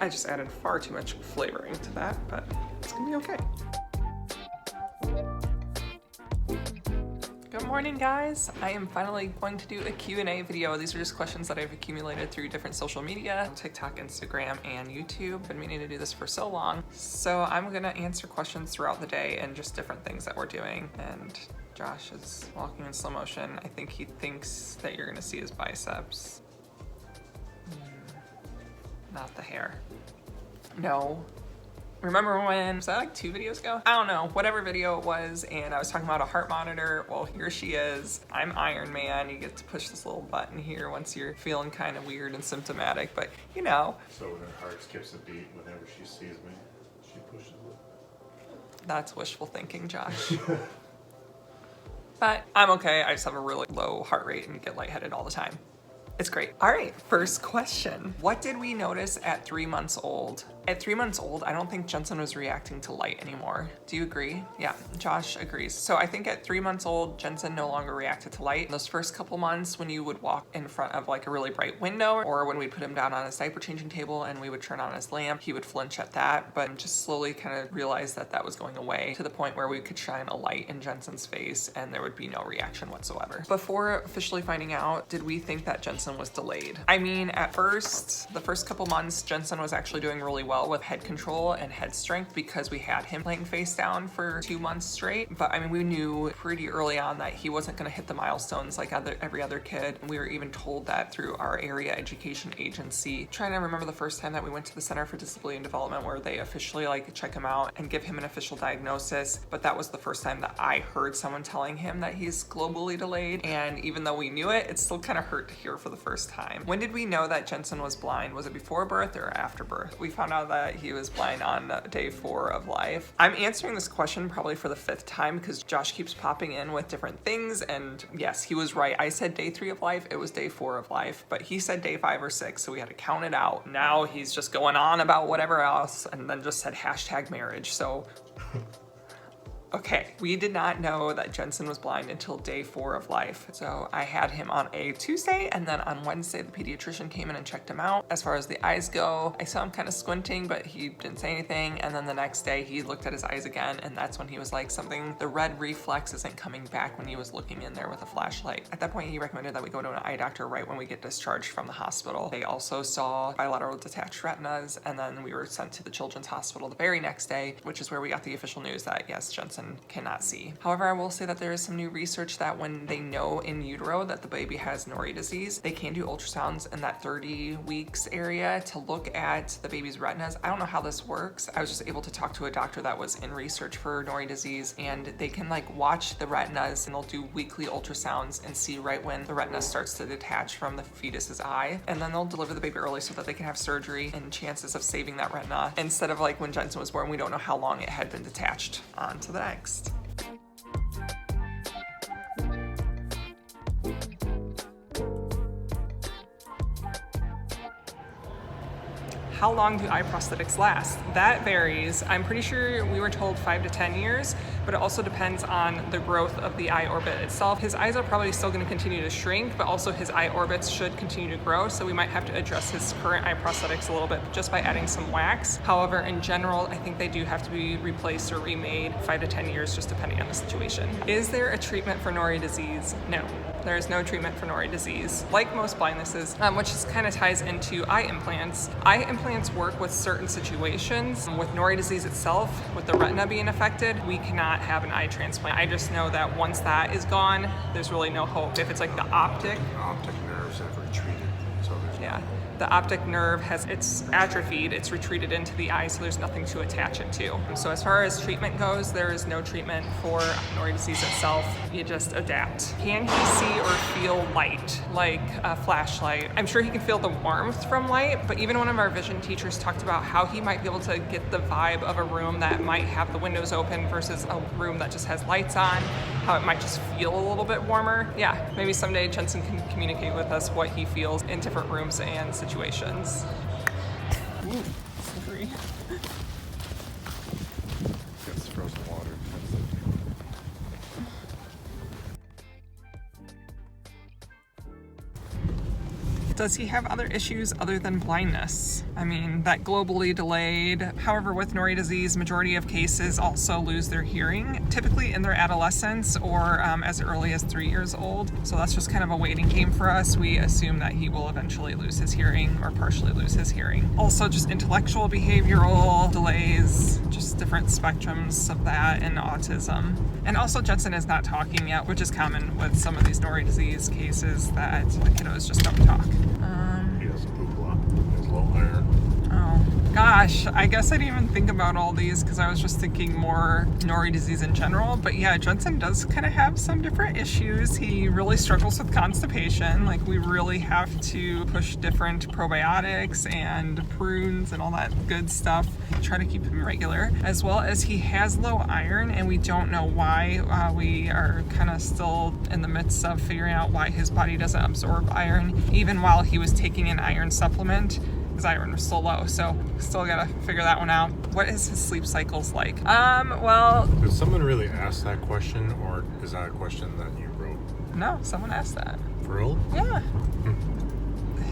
I just added far too much flavoring to that, but it's gonna be okay. Good morning, guys. I am finally going to do a Q&A video. These are just questions that I've accumulated through different social media, TikTok, Instagram, and YouTube. Been meaning to do this for so long. So I'm gonna answer questions throughout the day and just different things that we're doing. And Josh is walking in slow motion. I think he thinks that you're gonna see his biceps. Not the hair. No. Remember when, was that like 2 videos ago? I don't know, whatever video it was, and I was talking about a heart monitor. Well, here she is. I'm Iron Man. You get to push this little button here once you're feeling kind of weird and symptomatic, but you know. So when her heart skips a beat whenever she sees me, she pushes it. That's wishful thinking, Josh. But I'm okay. I just have a really low heart rate and get lightheaded all the time. It's great. All right, first question. What did we notice at 3 months old? At 3 months old, I don't think Jensen was reacting to light anymore. Do you agree? Yeah, Josh agrees. So I think at 3 months old, Jensen no longer reacted to light. Those first couple months when you would walk in front of like a really bright window, or when we put him down on his diaper changing table and we would turn on his lamp, he would flinch at that, but just slowly kind of realized that that was going away to the point where we could shine a light in Jensen's face and there would be no reaction whatsoever. Before officially finding out, did we think that Jensen was delayed? I mean, at first, the first couple months, Jensen was actually doing really well with head control and head strength because we had him laying face down for 2 months straight. But I mean, we knew pretty early on that he wasn't gonna hit the milestones like every other kid. We were even told that through our area education agency. Trying to remember the first time that we went to the Center for Disability and Development where they officially like check him out and give him an official diagnosis. But that was the first time that I heard someone telling him that he's globally delayed. And even though we knew it, it still kind of hurt to hear for the first time. When did we know that Jensen was blind? Was it before birth or after birth? We found out that he was blind on day 4 of life. I'm answering this question probably for the 5th time because Josh keeps popping in with different things, and yes, he was right. I said day 3 of life, it was day 4 of life, but he said day 5 or 6, so we had to count it out. Now he's just going on about whatever else and then just said #marriage, so okay, we did not know that Jensen was blind until day 4 of life. So I had him on a Tuesday, and then on Wednesday, the pediatrician came in and checked him out. As far as the eyes go, I saw him kind of squinting, but he didn't say anything. And then the next day he looked at his eyes again, and that's when he was like, the red reflex isn't coming back when he was looking in there with a flashlight. At that point, he recommended that we go to an eye doctor right when we get discharged from the hospital. They also saw bilateral detached retinas, and then we were sent to the Children's Hospital the very next day, which is where we got the official news that yes, Jensen cannot see. However, I will say that there is some new research that when they know in utero that the baby has Nori disease, they can do ultrasounds in that 30 weeks area to look at the baby's retinas. I don't know how this works. I was just able to talk to a doctor that was in research for Nori disease, and they can like watch the retinas and they'll do weekly ultrasounds and see right when the retina starts to detach from the fetus's eye, and then they'll deliver the baby early so that they can have surgery and chances of saving that retina instead of like when Jensen was born, we don't know how long it had been detached. On to the next. How long do eye prosthetics last? That varies. I'm pretty sure we were told 5 to 10 years, but it also depends on the growth of the eye orbit itself. His eyes are probably still going to continue to shrink, but also his eye orbits should continue to grow, so we might have to adjust his current eye prosthetics a little bit just by adding some wax. However, in general, I think they do have to be replaced or remade 5 to 10 years, just depending on the situation. Is there a treatment for Nori disease? No. There is no treatment for Nori disease. Like most blindnesses, which kind of ties into eye implants. Eye implants work with certain situations. With Nori disease itself, with the retina being affected, we cannot have an eye transplant. I just know that once that is gone, there's really no hope. If it's like the optic Nerves have retreated, so there's yeah. The optic nerve it's atrophied, it's retreated into the eye, so there's nothing to attach it to. So as far as treatment goes, there is no treatment for Nori disease itself. You just adapt. Can he see or feel light, like a flashlight? I'm sure he can feel the warmth from light, but even one of our vision teachers talked about how he might be able to get the vibe of a room that might have the windows open versus a room that just has lights on, how it might just feel a little bit warmer. Yeah, maybe someday Jensen can communicate with us what he feels in different rooms and situations. Ooh, slippery. got some frozen water. Does he have other issues other than blindness? I mean, that globally delayed. However, with Nori disease, majority of cases also lose their hearing, typically in their adolescence or as early as 3 years old. So that's just kind of a waiting game for us. We assume that he will eventually lose his hearing or partially lose his hearing. Also, just intellectual behavioral delays, just different spectrums of that, and autism. And also, Jensen is not talking yet, which is common with some of these Nori disease cases, that the kiddos just don't talk. He doesn't poop a lot. He has low iron. Oh gosh, I guess I didn't even think about all these because I was just thinking more Nori disease in general. But yeah, Jensen does kind of have some different issues. He really struggles with constipation. Like, we really have to push different probiotics and prunes and all that good stuff to try to keep him regular. As well as he has low iron, and we don't know why. We are kind of still in the midst of figuring out why his body doesn't absorb iron, even while he was taking an iron supplement. His iron was so low, so still gotta figure that one out. What is his sleep cycles like? Well, Did someone really ask that question, or is that a question that you wrote? no, someone asked that. For real? Yeah.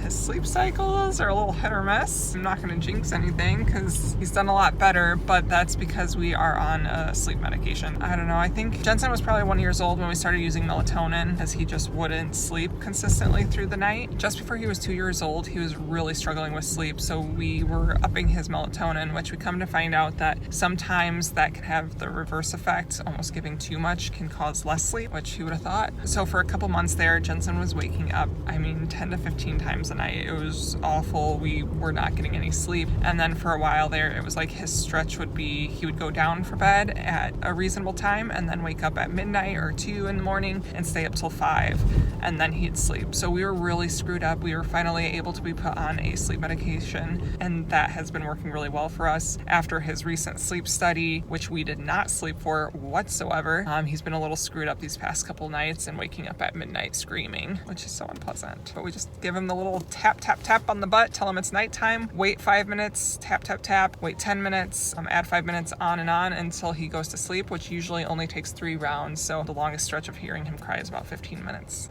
His sleep cycles are a little hit or miss. I'm not gonna jinx anything because he's done a lot better, but that's because we are on a sleep medication. I don't know, I think Jensen was probably 1 year old when we started using melatonin because he just wouldn't sleep consistently through the night. Just before he was 2 years old, he was really struggling with sleep, so we were upping his melatonin, which we come to find out that sometimes that can have the reverse effect. Almost giving too much can cause less sleep, which you would have thought. So for a couple months there, Jensen was waking up, 10 to 15 times a night. It was awful. We were not getting any sleep. And then for a while there, it was like his stretch would be, he would go down for bed at a reasonable time and then wake up at midnight or 2 in the morning and stay up till 5, and then he'd sleep. So we were really screwed up. We were finally able to be put on a sleep medication, and that has been working really well for us. After his recent sleep study, which we did not sleep for whatsoever, he's been a little screwed up these past couple nights and waking up at midnight screaming, which is so unpleasant. But we just give him the little tap, tap, tap on the butt, tell him it's nighttime, wait 5 minutes, tap, tap, tap, wait 10 minutes, add 5 minutes on and on until he goes to sleep, which usually only takes 3 rounds. So the longest stretch of hearing him cry is about 15 minutes.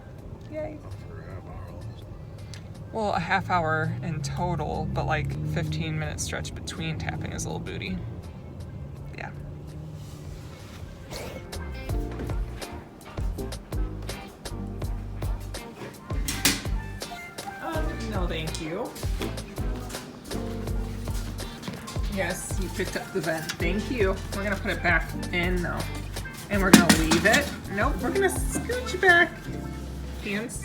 Yay. For a half hour almost. Well, a half hour in total, but like 15-minute stretch between tapping his little booty. Yeah. No, thank you. Yes, you picked up the vent. Thank you. We're gonna put it back in though. And we're gonna leave it. Nope, we're gonna scooch back. Hands.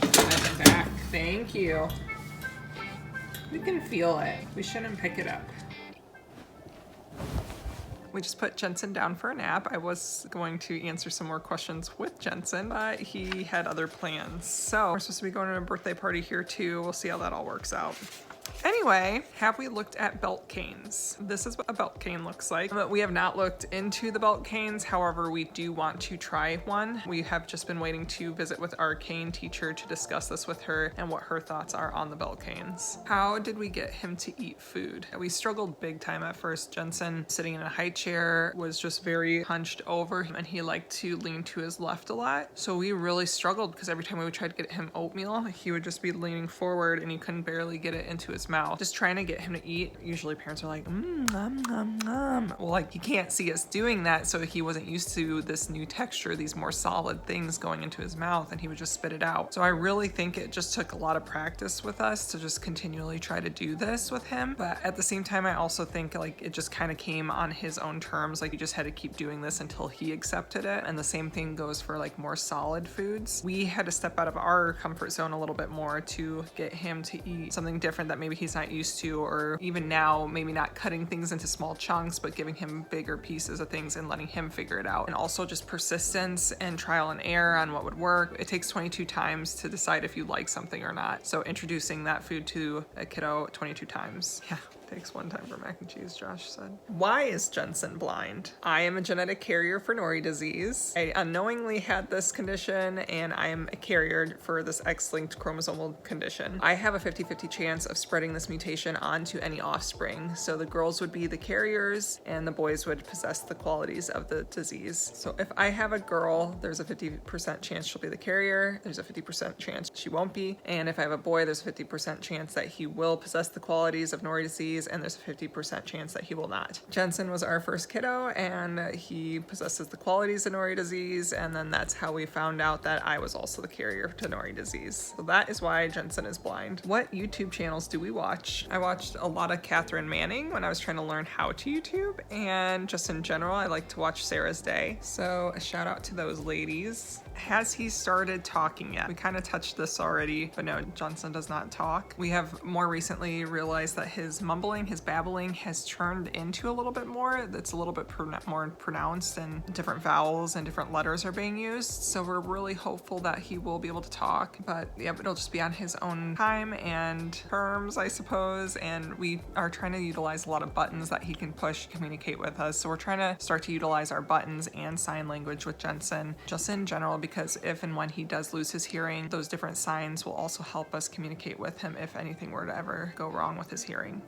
Put it back. Thank you. We can feel it. We shouldn't pick it up. We just put Jensen down for a nap. I was going to answer some more questions with Jensen, but he had other plans. So we're supposed to be going to a birthday party here too. We'll see how that all works out. Anyway, have we looked at belt canes? This is what a belt cane looks like. But we have not looked into the belt canes. However, we do want to try one. We have just been waiting to visit with our cane teacher to discuss this with her and what her thoughts are on the belt canes. How did we get him to eat food? We struggled big time at first. Jensen, sitting in a high chair, was just very hunched over and he liked to lean to his left a lot. So we really struggled because every time we would try to get him oatmeal, he would just be leaning forward and he couldn't barely get it into his mouth. Just trying to get him to eat. Usually parents are like, nom, nom, nom. Well, like, he can't see us doing that, so he wasn't used to this new texture, these more solid things going into his mouth, and he would just spit it out. So I really think it just took a lot of practice with us to just continually try to do this with him. But at the same time, I also think like it just kind of came on his own terms. Like, he just had to keep doing this until he accepted it. And the same thing goes for like more solid foods. We had to step out of our comfort zone a little bit more to get him to eat something different that maybe he's not used to, or even now, maybe not cutting things into small chunks, but giving him bigger pieces of things and letting him figure it out. And also just persistence and trial and error on what would work. It takes 22 times to decide if you like something or not. So introducing that food to a kiddo 22 times. Yeah. Takes one time for mac and cheese, Josh said. Why is Jensen blind? I am a genetic carrier for Nori disease. I unknowingly had this condition, and I am a carrier for this X-linked chromosomal condition. I have a 50-50 chance of spreading this mutation onto any offspring. So the girls would be the carriers, and the boys would possess the qualities of the disease. So if I have a girl, there's a 50% chance she'll be the carrier. There's a 50% chance she won't be. And if I have a boy, there's a 50% chance that he will possess the qualities of Nori disease, and there's a 50% chance that he will not. Jensen was our first kiddo, and he possesses the qualities of Nori disease, and then that's how we found out that I was also the carrier to Nori disease. So that is why Jensen is blind. What YouTube channels do we watch? I watched a lot of Catherine Manning when I was trying to learn how to YouTube, and just in general, I like to watch Sarah's Day. So a shout out to those ladies. Has he started talking yet? We kind of touched this already, but no, Johnson does not talk. We have more recently realized that his mumbling, his babbling has turned into a little bit more. That's a little bit more pronounced, and different vowels and different letters are being used. So we're really hopeful that he will be able to talk, but yeah, it'll just be on his own time and terms, I suppose. And we are trying to utilize a lot of buttons that he can push to communicate with us. So we're trying to start to utilize our buttons and sign language with Jensen, just in general, because if and when he does lose his hearing, those different signs will also help us communicate with him if anything were to ever go wrong with his hearing.